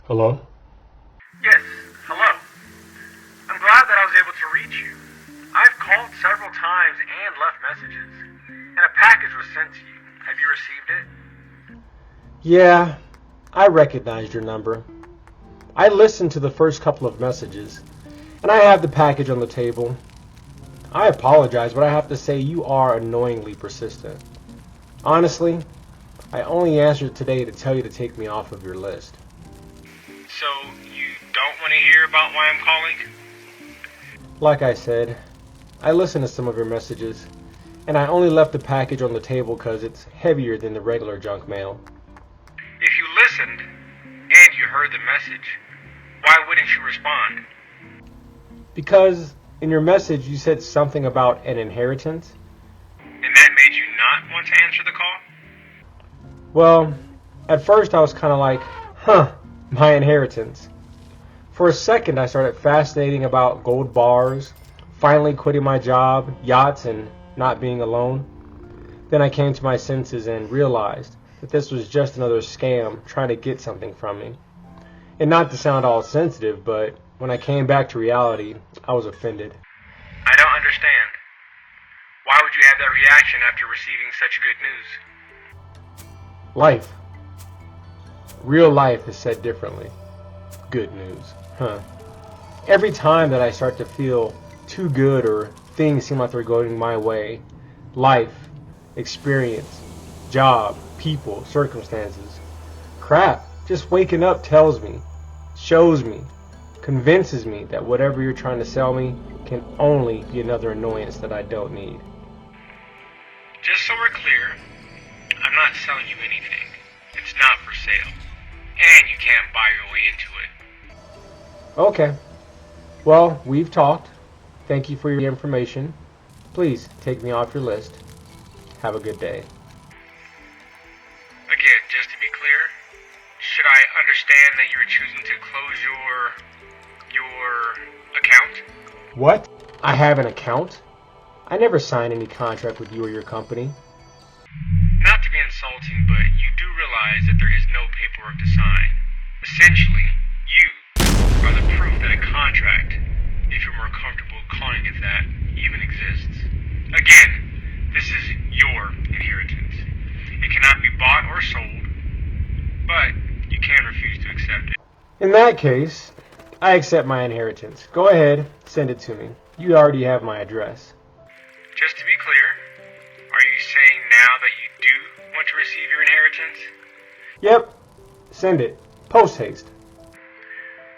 Hello? Yes, hello. I'm glad that I was able to reach you. I've called several times and left messages, and a package was sent to you. Have you received it? Yeah, I recognized your number. I listened to the first couple of messages, and I have the package on the table. I apologize, but I have to say you are annoyingly persistent. Honestly, I only answered today to tell you to take me off of your list. So, you don't want to hear about why I'm calling? Like I said, I listened to some of your messages, and I only left the package on the table because it's heavier than the regular junk mail. If you listened, and you heard the message, why wouldn't you respond? Because in your message you said something about an inheritance. And that made you not want to answer the call? Well, at first I was kind of like, my inheritance. For a second I started fascinating about gold bars, finally quitting my job, yachts, and not being alone. Then I came to my senses and realized that this was just another scam trying to get something from me. And not to sound all sensitive, but when I came back to reality, I was offended. I don't understand. Why would you have that reaction after receiving such good news? Life. Real life is said differently. Good news. Every time that I start to feel too good or things seem like they're going my way, life, experience, job, people, circumstances, crap, just waking up tells me, shows me, convinces me that whatever you're trying to sell me can only be another annoyance that I don't need. Just so we're clear, I'm not selling you anything. It's not for sale. And you can't buy your way into it. Okay. Well, we've talked. Thank you for your information. Please take me off your list. Have a good day. Again, just to be clear, should I understand that you're choosing to close your account? What? I have an account? I never signed any contract with you or your company. Not to be insulting, but you do realize that there is no paperwork to sign. Essentially, you are the proof that a contract, if you're more comfortable calling it that, even exists. Again, this is your inheritance. It cannot be bought or sold, but you can refuse to accept it. In that case, I accept my inheritance. Go ahead, send it to me. You already have my address. Just to be clear, are you saying now that you do want to receive your inheritance? Yep, send it. Post haste.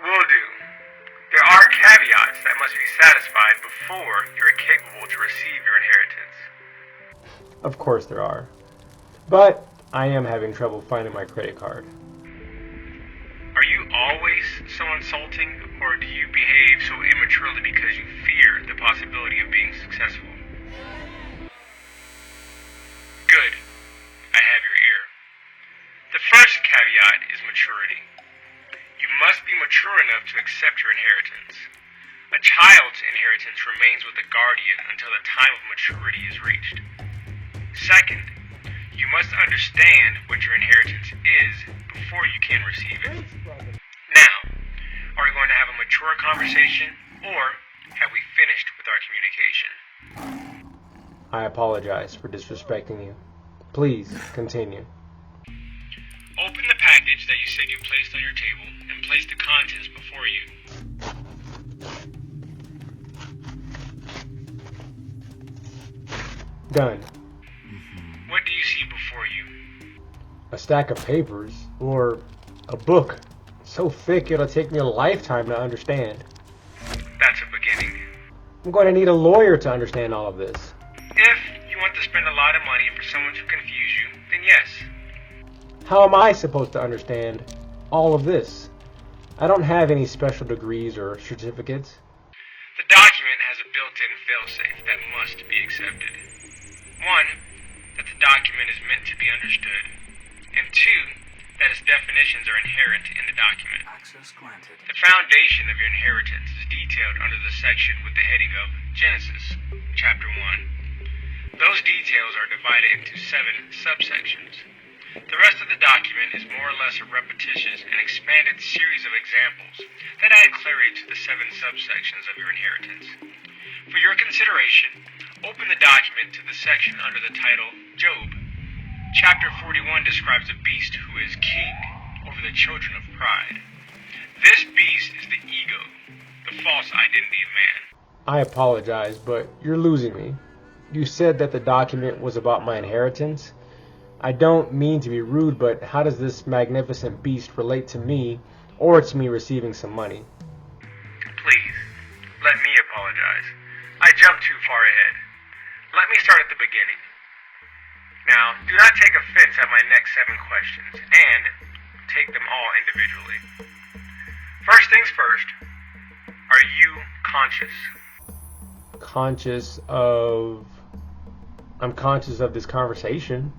Will do. There are caveats that must be satisfied before you're capable to receive your inheritance. Of course there are. But I am having trouble finding my credit card. Are you always so insulting, or do you behave so immaturely because you fear the possibility of being successful? Good. I have your ear. The first caveat is maturity. You must be mature enough to accept your inheritance. A child's inheritance remains with the guardian until the time of maturity is reached. Second, you must understand what your inheritance is before you can receive it. Now, are we going to have a mature conversation, or have we finished with our communication? I apologize for disrespecting you. Please, continue. Open the package that you said you placed on your table and place the contents before you. Done. What do you see before you? A stack of papers, or a book, so thick it'll take me a lifetime to understand. That's a beginning. I'm going to need a lawyer to understand all of this. If you want to spend a lot of money for someone to confuse you, then yes. How am I supposed to understand all of this? I don't have any special degrees or certificates. The document has a built-in failsafe that must be accepted. One, that the document is meant to be understood, and two, that its definitions are inherent in the document. Access granted. The foundation of your inheritance is detailed under the section with the heading of Genesis, Chapter 1. Those details are divided into 7 subsections. The rest of the document is more or less a repetitious and expanded series of examples that add clarity to the 7 subsections of your inheritance. For your consideration, open the document to the section under the title Job. Chapter 41 describes a beast who is king over the children of pride. This beast is the ego, the false identity of man. I apologize, but you're losing me. You said that the document was about my inheritance. I don't mean to be rude, but how does this magnificent beast relate to me or to me receiving some money? Please, let me apologize. I jumped too far ahead. Let me start at the beginning. Now, do not take offense at my next 7 questions, and take them all individually. First things first, are you conscious? I'm conscious of this conversation.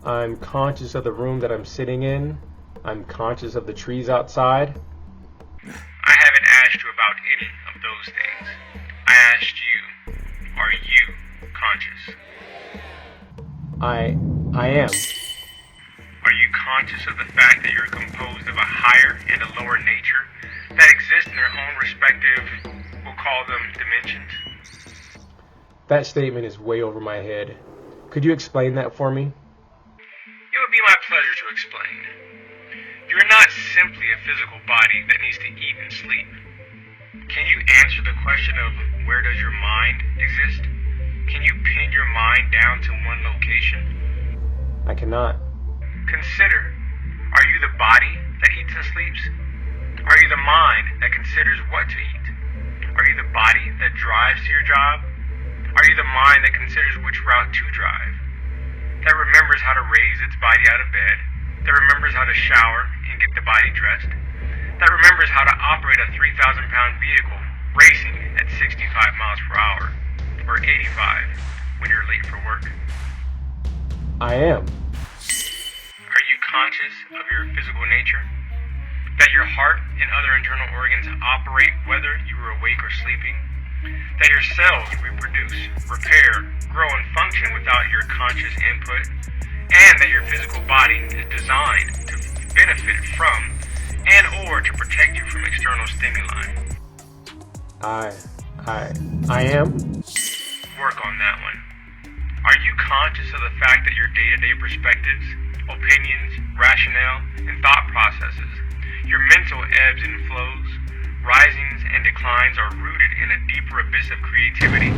I'm conscious of the room that I'm sitting in. I'm conscious of the trees outside. I haven't asked you about any of those things. I asked you, are you conscious? I am. Are you conscious of the fact that you're composed of a higher and a lower nature that exist in their own respective, we'll call them dimensions? That statement is way over my head. Could you explain that for me? It would be my pleasure to explain. You're not simply a physical body that needs to eat and sleep. Can you answer the question of where does your mind exist? Can you pin your mind down to one location? I cannot. Consider, are you the body that eats and sleeps? Are you the mind that considers what to eat? Are you the body that drives to your job? Are you the mind that considers which route to drive? That remembers how to raise its body out of bed? That remembers how to shower and get the body dressed? That remembers how to operate a 3,000-pound vehicle racing at 65 miles per hour, or 85 when you're late for work? I am. Are you conscious of your physical nature? That your heart and other internal organs operate whether you are awake or sleeping? That your cells reproduce, repair, grow, and function without your conscious input? And that your physical body is designed to benefit from and or to protect you from external stimuli? I am. Work on that one. Are you conscious of the fact that your day-to-day perspectives, opinions, rationale, and thought processes, your mental ebbs and flows, risings and declines are rooted in a deeper abyss of creativity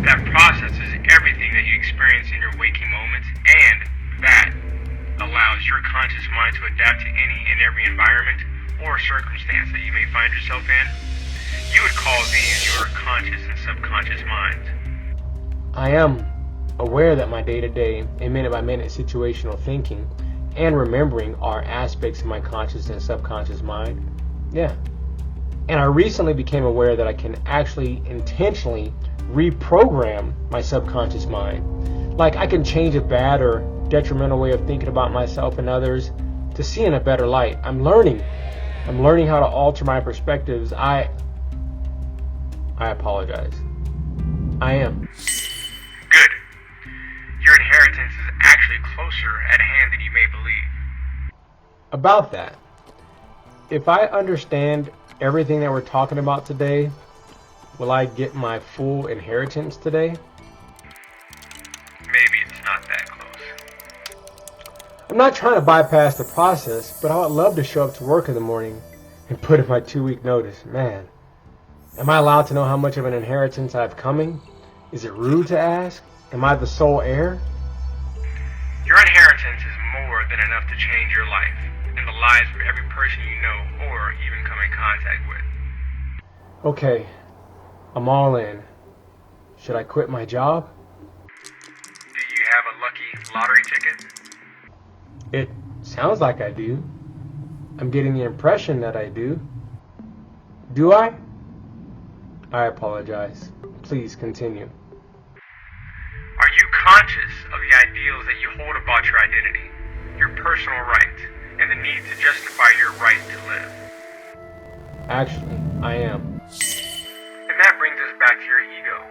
that processes everything that you experience in your waking moments, and that allows your conscious mind to adapt to any and every environment or circumstance that you may find yourself in? You would call these your conscious and subconscious minds. I am aware that my day-to-day and minute-by-minute situational thinking and remembering are aspects of my conscious and subconscious mind. Yeah. And I recently became aware that I can actually intentionally reprogram my subconscious mind. Like I can change a bad or detrimental way of thinking about myself and others to see in a better light. I'm learning how to alter my perspectives. I apologize. I am. Good. Your inheritance is actually closer at hand than you may believe. About that, if I understand everything that we're talking about today, will I get my full inheritance today? Maybe it's not that close. I'm not trying to bypass the process, but I would love to show up to work in the morning and put in my 2-week notice. Man, am I allowed to know how much of an inheritance I have coming? Is it rude to ask? Am I the sole heir? Your inheritance is more than enough to change your life and the lives of every person you know or even come in contact with. Okay, I'm all in. Should I quit my job? Do you have a lucky lottery ticket? It sounds like I do. I'm getting the impression that I do. Do I? I apologize. Please continue. Are you conscious of the ideals that you hold about your identity, your personal rights, and the need to justify your right to live? Actually, I am. And that brings us back to your ego,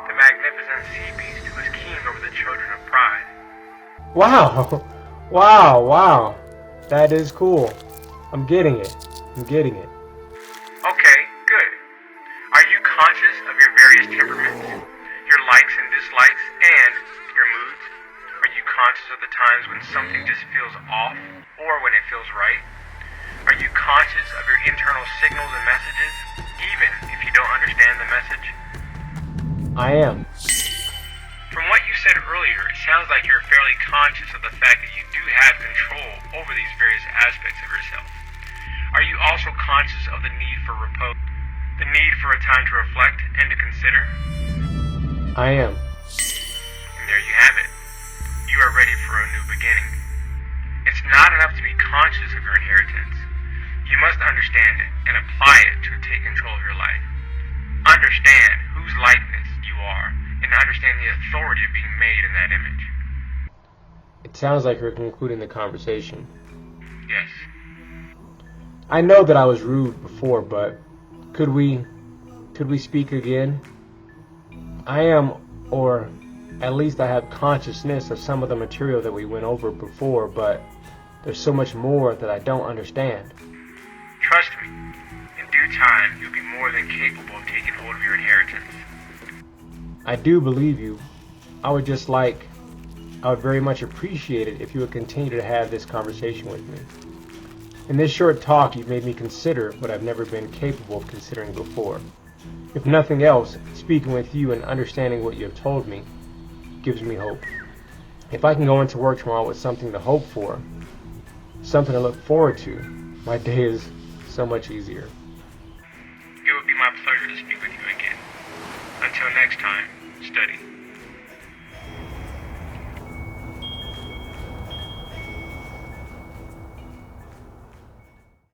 the magnificent sea beast who is king over the children of pride. Wow! Wow, wow. That is cool. I'm getting it. I'm getting it. Okay, good. Are you conscious of your various temperaments, your likes and dislikes, and your moods? Are you conscious of the times when something just feels off or when it feels right? Are you conscious of your internal signals and messages, even if you don't understand the message? I am. From what you said earlier, it sounds like you're fairly conscious of the fact that you do have control over these various aspects of yourself. Are you also conscious of the need for repose, the need for a time to reflect and to consider? I am. And there you have it. You are ready for a new beginning. It's not enough to be conscious of your inheritance. You must understand it and apply it to take control of your life. Understand whose likeness you are and understand the authority of being made in that image. It sounds like you're concluding the conversation. Yes. I know that I was rude before, but could we speak again? I am, or at least I have consciousness of some of the material that we went over before, but there's so much more that I don't understand. Trust me, in due time you'll be more than capable of taking hold of your inheritance. I do believe you. I would very much appreciate it if you would continue to have this conversation with me. In this short talk, you've made me consider what I've never been capable of considering before. If nothing else, speaking with you and understanding what you have told me gives me hope. If I can go into work tomorrow with something to hope for, something to look forward to, my day is so much easier. It would be my pleasure to speak with you again. Until next time, study.